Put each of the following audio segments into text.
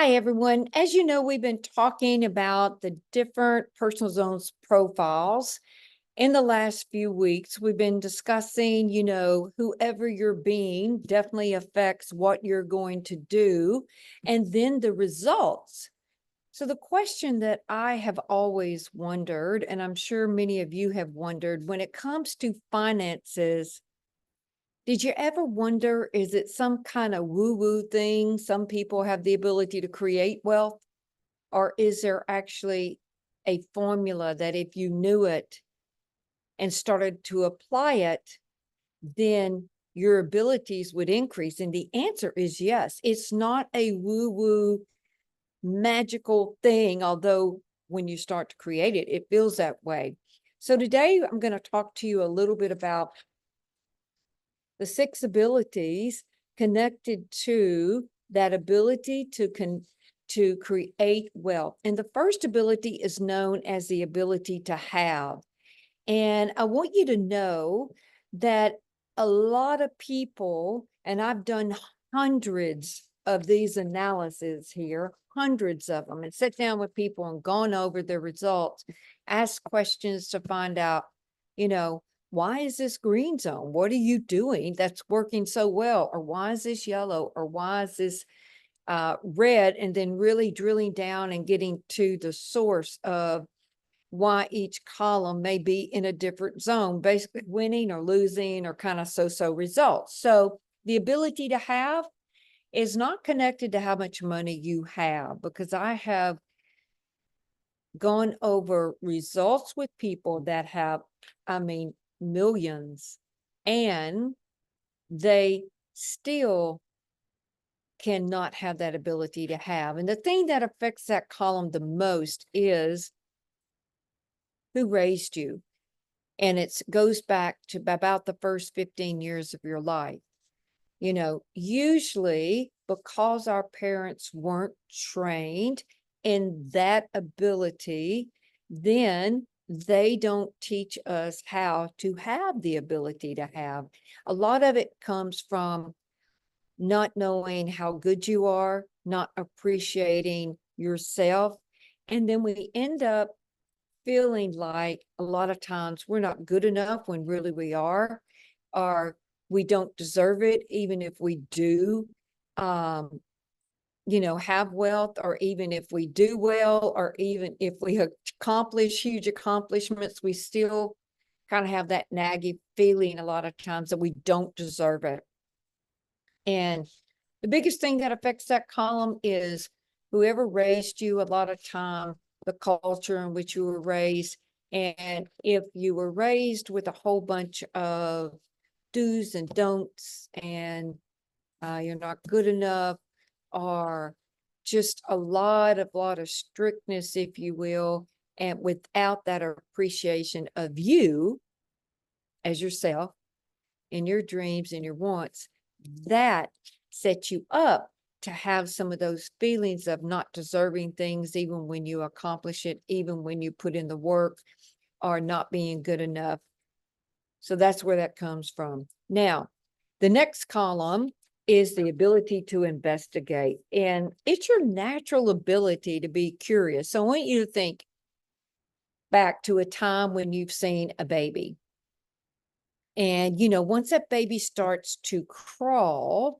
Hi, everyone. As you know, we've been talking about the different personal zones profiles. In the last few weeks, we've been discussing, whoever you're being definitely affects what you're going to do, and then the results. So the question that I have always wondered, and I'm sure many of you have wondered, when it comes to finances, did you ever wonder, is it some kind of woo-woo thing? Some people have the ability to create wealth, or is there actually a formula that if you knew it and started to apply it, then your abilities would increase? And the answer is yes. It's not a woo-woo magical thing, although when you start to create it, it feels that way. So today I'm going to talk to you a little bit about the 6 abilities connected to that ability to create wealth. And the first ability is known as the ability to have. And I want you to know that a lot of people, and I've done hundreds of these analyses here, hundreds of them, and sat down with people and gone over their results, asked questions to find out, why is this green zone? What are you doing that's working so well? Or why is this yellow? Or why is this red? And then really drilling down and getting to the source of why each column may be in a different zone, basically winning or losing or kind of so-so results. So the ability to have is not connected to how much money you have, because I have gone over results with people that have, millions, and they still cannot have that ability to have. And the thing that affects that column the most is who raised you. And it goes back to about the first 15 years of your life. Usually because our parents weren't trained in that ability, then they don't teach us how to have the ability to have. A lot of it comes from not knowing how good you are, not appreciating yourself. And then we end up feeling like a lot of times we're not good enough when really we are, or we don't deserve it, even if we do, have wealth, or even if we do well, or even if we accomplish huge accomplishments, we still kind of have that naggy feeling a lot of times that we don't deserve it. And the biggest thing that affects that column is whoever raised you, a lot of time, the culture in which you were raised. And if you were raised with a whole bunch of do's and don'ts, and you're not good enough, or just a lot of strictness, if you will, and without that appreciation of you as yourself, in your dreams and your wants, that sets you up to have some of those feelings of not deserving things, even when you accomplish it, even when you put in the work, or not being good enough. So that's where that comes from. Now, the next column is the ability to investigate, and it's your natural ability to be curious. So I want you to think back to a time when you've seen a baby. And, once that baby starts to crawl,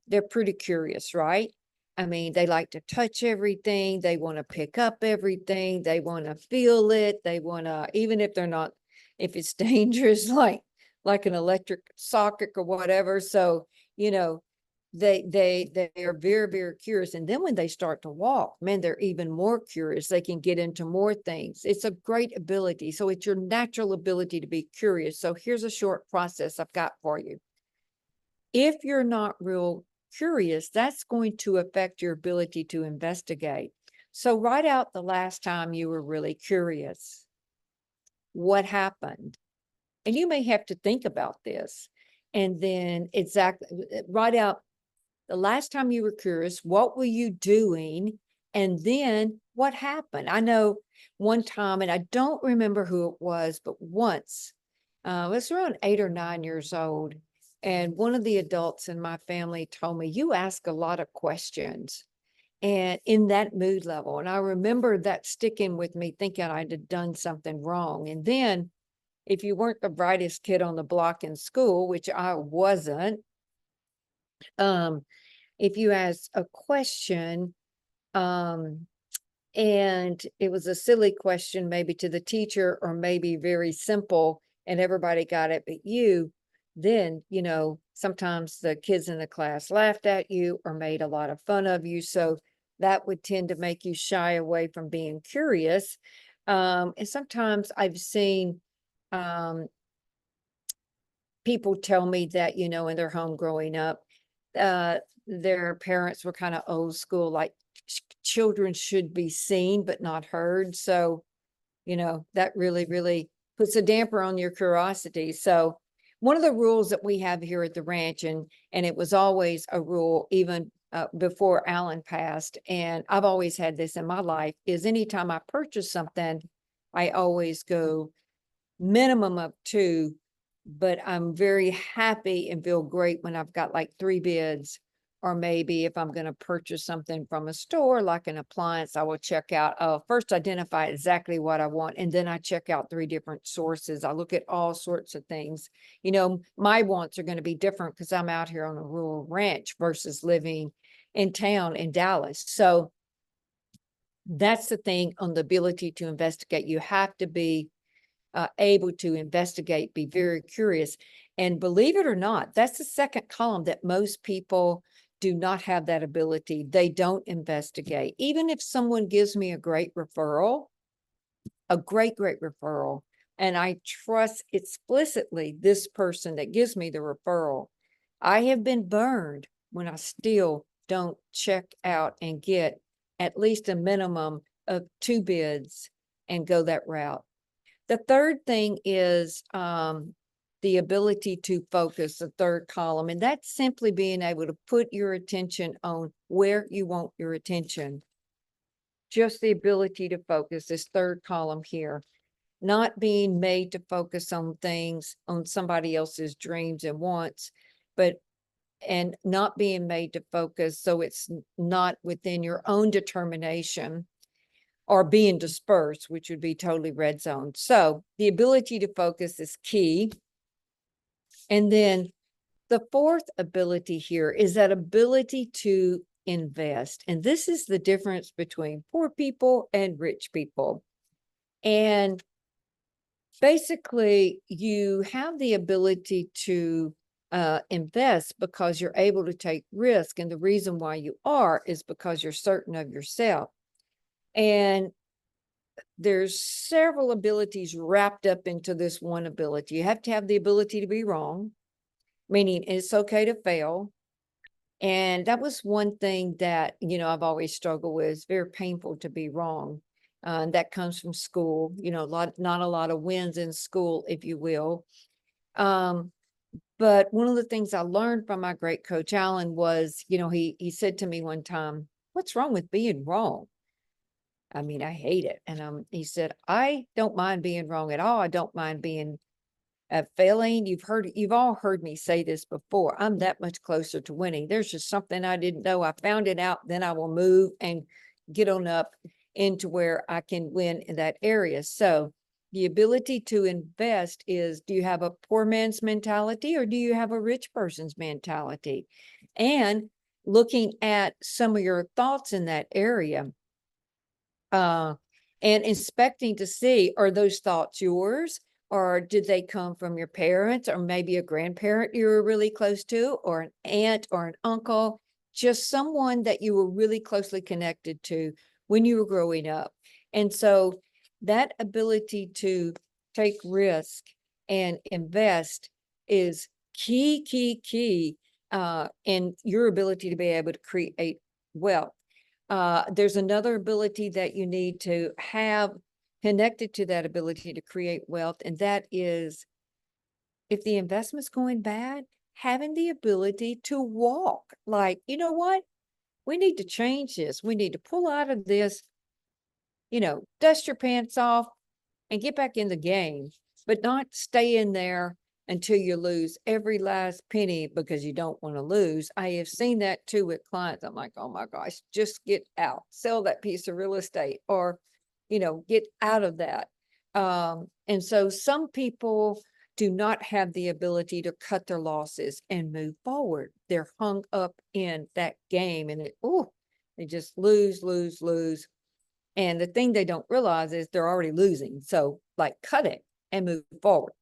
they're pretty curious, right? They like to touch everything. They want to pick up everything. They want to feel it. They want to, even if they're not, if it's dangerous, like an electric socket or whatever. So, they are very, very curious. And then when they start to walk, man, they're even more curious. They can get into more things. It's a great ability. So it's your natural ability to be curious. So here's a short process I've got for you. If you're not real curious, that's going to affect your ability to investigate. So write out the last time you were really curious. What happened? And you may have to think about this. And then write out the last time you were curious, what were you doing? And then what happened? I know one time, and I don't remember who it was, but once, I was around 8 or 9 years old. And one of the adults in my family told me, you ask a lot of questions. and in that mood level. And I remember that sticking with me, thinking I'd have done something wrong. And then if you weren't the brightest kid on the block in school, which I wasn't, um, if you asked a question, um, and it was a silly question, maybe to the teacher, or maybe very simple, and everybody got it but you, then, sometimes the kids in the class laughed at you or made a lot of fun of you. So that would tend to make you shy away from being curious. And sometimes I've seen um, people tell me that, in their home growing up, uh, their parents were kind of old school, like children should be seen but not heard. So, that really, really puts a damper on your curiosity. So one of the rules that we have here at the ranch, and it was always a rule even before Alan passed, and I've always had this in my life, is anytime I purchase something, I always go minimum of two, but I'm very happy and feel great when I've got like three bids. Or maybe if I'm going to purchase something from a store, like an appliance, I will check out, first identify exactly what I want. And then I check out three different sources. I look at all sorts of things. My wants are going to be different because I'm out here on a rural ranch versus living in town in Dallas. So that's the thing on the ability to investigate. You have to be able to investigate, be very curious. And believe it or not, that's the second column that most people do not have that ability. They don't investigate. Even if someone gives me a great referral, a great, great referral, and I trust explicitly this person that gives me the referral, I have been burned when I still don't check out and get at least a minimum of two bids and go that route. The third thing is the ability to focus, the third column, and that's simply being able to put your attention on where you want your attention. Just the ability to focus, this third column here, not being made to focus on things, on somebody else's dreams and wants, and not being made to focus so it's not within your own determination, or being dispersed, which would be totally red zone. So the ability to focus is key. And then the fourth ability here is that ability to invest. And this is the difference between poor people and rich people. And basically, you have the ability to invest because you're able to take risk. And the reason why you are is because you're certain of yourself. And there's several abilities wrapped up into this one ability. You have to have the ability to be wrong, meaning it's okay to fail. And that was one thing that, I've always struggled with. It's very painful to be wrong. And that comes from school, not a lot of wins in school, if you will. But one of the things I learned from my great coach, Alan, was, he said to me one time, "What's wrong with being wrong?" I mean, I hate it. And he said, "I don't mind being wrong at all. I don't mind being failing. You've all heard me say this before. I'm that much closer to winning. There's just something I didn't know. I found it out. Then I will move and get on up into where I can win in that area." So the ability to invest is, do you have a poor man's mentality or do you have a rich person's mentality? And looking at some of your thoughts in that area, and inspecting to see, are those thoughts yours, or did they come from your parents, or maybe a grandparent you were really close to, or an aunt or an uncle, just someone that you were really closely connected to when you were growing up. And so that ability to take risk and invest is key, key, key in your ability to be able to create wealth. There's another ability that you need to have connected to that ability to create wealth, and that is, if the investment's going bad, having the ability to walk. Like, you know what? We need to change this. We need to pull out of this, dust your pants off and get back in the game, but not stay in there until you lose every last penny because you don't want to lose. I have seen that too with clients. I'm like, oh my gosh, just get out, sell that piece of real estate, or, get out of that. And so some people do not have the ability to cut their losses and move forward. They're hung up in that game, and they just lose, lose, lose. And the thing they don't realize is they're already losing. So like, cut it and move forward.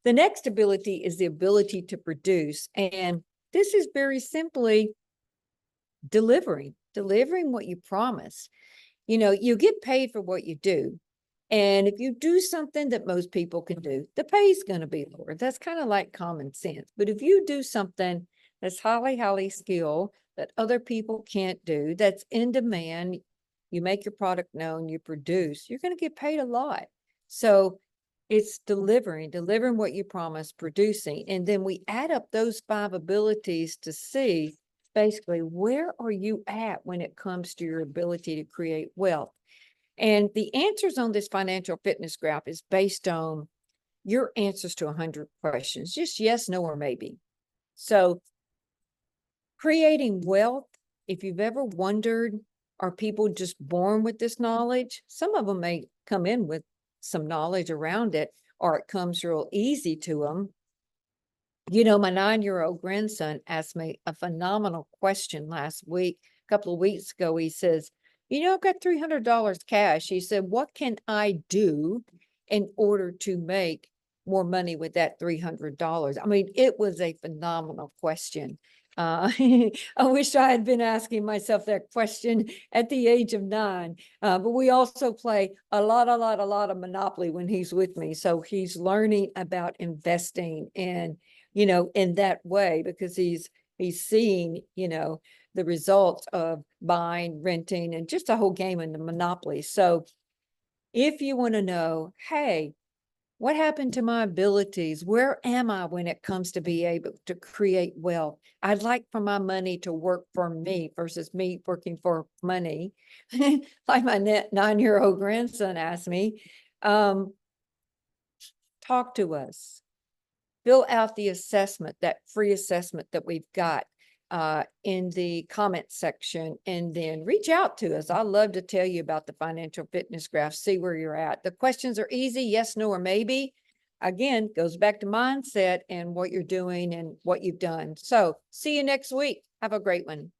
The next ability is the ability to produce. And this is very simply delivering what you promise. You get paid for what you do. And if you do something that most people can do, the pay is going to be lower. That's kind of like common sense. But if you do something that's highly, highly skilled that other people can't do, that's in demand, you make your product known, you produce, you're going to get paid a lot. So it's delivering what you promise, producing. And then we add up those 5 abilities to see basically where are you at when it comes to your ability to create wealth. And the answers on this financial fitness graph is based on your answers to 100 questions, just yes, no, or maybe. So creating wealth, if you've ever wondered, are people just born with this knowledge? Some of them may come in with some knowledge around it, or it comes real easy to them. My 9-year-old grandson asked me a phenomenal question last week, a couple of weeks ago. He says, I've got $300 cash. He said, what can I do in order to make more money with that $300? I mean, it was a phenomenal question. I wish I had been asking myself that question at the age of 9. But we also play a lot of Monopoly when he's with me. So he's learning about investing and, in that way, because he's seeing, the results of buying, renting, and just a whole game in the Monopoly. So if you want to know, hey, what happened to my abilities? Where am I when it comes to be able to create wealth? I'd like for my money to work for me versus me working for money. Like my 9-year-old grandson asked me, talk to us. Fill out the assessment, that free assessment that we've got in the comment section, and then reach out to us. I'd love to tell you about the financial fitness graph, see where you're at. The questions are easy, yes, no, or maybe. Again, goes back to mindset and what you're doing and what you've done. So see you next week. Have a great one.